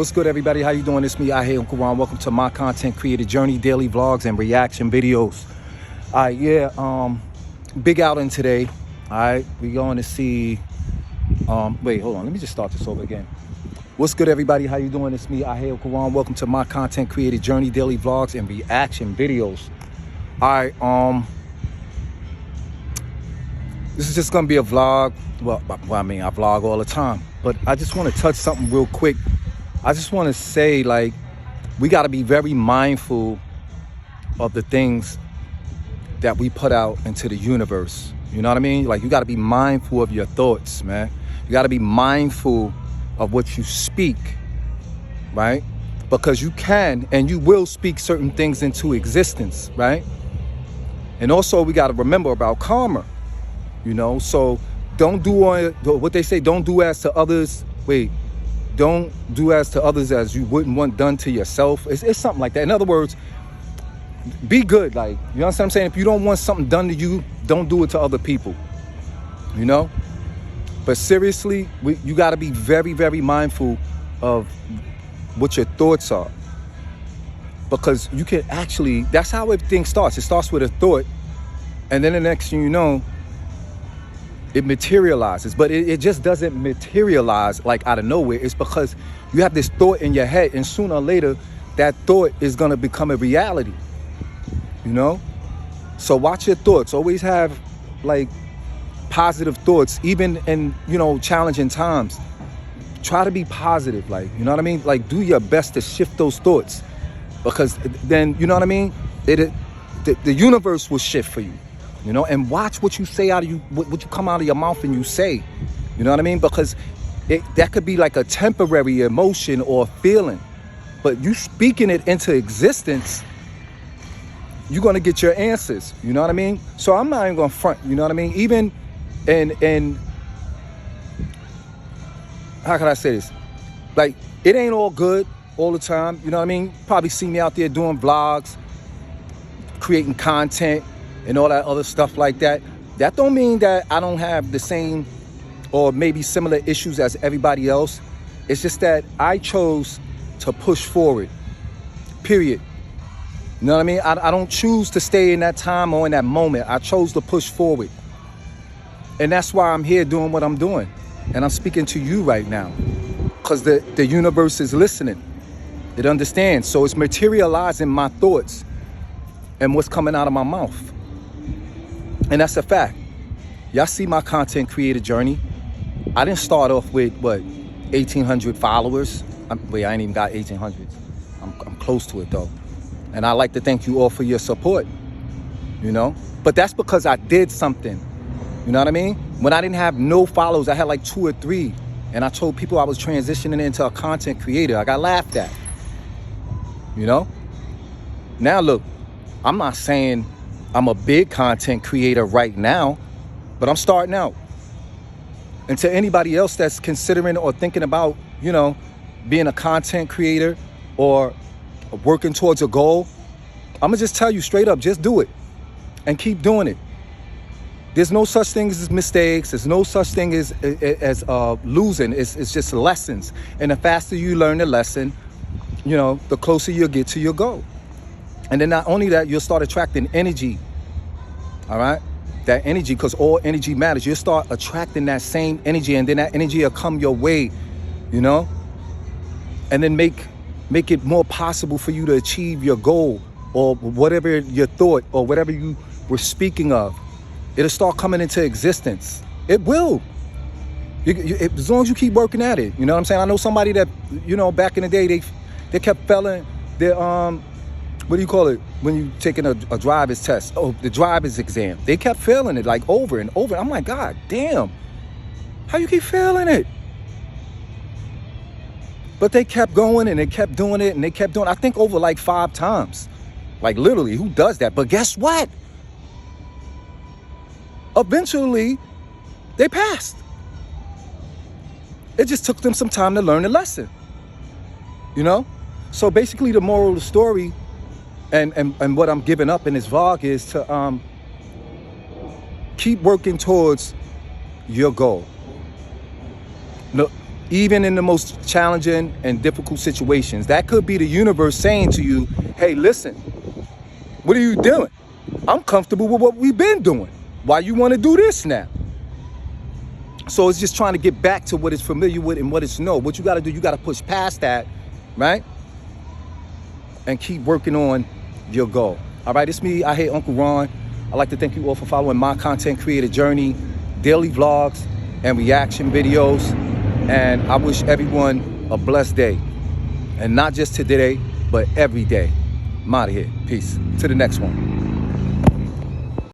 What's good, everybody? How you doing? It's me, UncleRonn. Welcome to my content creator journey, daily vlogs and reaction videos. All right, big outing today. All right, we going to see. Wait, hold on. Let me just start this over again. What's good, everybody? How you doing? It's me, UncleRonn. Welcome to my content creator journey, daily vlogs and reaction videos. All right, this is just gonna be a vlog. Well, I mean, I vlog all the time, but I just want to touch something real quick. I just want to say, like, we got to be very mindful of the things that we put out into the universe. You know what I mean? Like, you got to be mindful of your thoughts, man. You got to be mindful of what you speak, right? Because you can and you will speak certain things into existence, right? And also, we got to remember about karma, you know? So don't do what they say, don't do as to others. Don't do as to others as you wouldn't want done to yourself. It's something like that. In other words, be good. Like, you know what I'm saying? If you don't want something done to you, don't do it to other people, you know? But seriously, you got to be very, very mindful of what your thoughts are. Because you can actually, that's how everything starts. It starts with a thought. And then the next thing you know, it materializes, but it just doesn't materialize like out of nowhere. It's because you have this thought in your head, and sooner or later that thought is going to become a reality, you know? So watch your thoughts. Always have like positive thoughts, even in, you know, challenging times. Try to be positive, like, you know what I mean? Like, do your best to shift those thoughts, because then, you know what I mean, the universe will shift for you. You know, and watch what you say out of you, what you come out of your mouth and you say, you know what I mean? Because that could be like a temporary emotion or feeling, but you speaking it into existence, you're going to get your answers. You know what I mean? So I'm not even going to front, you know what I mean? Even in how can I say this? Like, it ain't all good all the time. You know what I mean? Probably see me out there doing vlogs, creating content, and all that other stuff like that. That don't mean that I don't have the same or maybe similar issues as everybody else. It's just that I chose to push forward, period. You know what I mean? I don't choose to stay in that time or in that moment. I chose to push forward. And that's why I'm here doing what I'm doing. And I'm speaking to you right now, because the universe is listening. It understands. So it's materializing my thoughts and what's coming out of my mouth. And that's a fact. Y'all see my content creator journey. I didn't start off with, 1,800 followers. I ain't even got 1,800. I'm close to it, though. And I like to thank you all for your support, you know? But that's because I did something, you know what I mean? When I didn't have no followers, I had like 2 or 3. And I told people I was transitioning into a content creator. I got laughed at, you know? Now, look, I'm not saying I'm a big content creator right now, but I'm starting out. And to anybody else that's considering or thinking about, you know, being a content creator or working towards a goal, I'm gonna just tell you straight up, just do it and keep doing it. There's no such thing as mistakes. There's no such thing as losing. It's just lessons. And the faster you learn the lesson, you know, the closer you'll get to your goal. And then not only that, you'll start attracting energy, all right? That energy, because all energy matters. You'll start attracting that same energy, and then that energy will come your way, you know? And then make it more possible for you to achieve your goal or whatever your thought or whatever you were speaking of. It'll start coming into existence. It will. As long as you keep working at it, you know what I'm saying? I know somebody that, you know, back in the day, they kept failing their, what do you call it when you taking a driver's test? Oh, the driver's exam. They kept failing it like over and over. I'm like, God damn, how you keep failing it? But they kept going and they kept doing it and they kept doing it. I think over like 5 times. Like, literally, who does that? But guess what? Eventually, they passed. It just took them some time to learn the lesson, you know? So basically the moral of the story and what I'm giving up in this vlog is to keep working towards your goal. No, even in the most challenging and difficult situations. That could be the universe saying to you, hey, listen, what are you doing? I'm comfortable with what we've been doing. Why you want to do this now? So it's just trying to get back to what it's familiar with and what it's known. What you got to do, you got to push past that, right? And keep working on your goal. All right, it's me. I hate Uncle Ron. I'd like to thank you all for following my content creator journey, daily vlogs and reaction videos. And I wish everyone a blessed day. And not just today, but every day. I'm out of here. Peace. To the next one.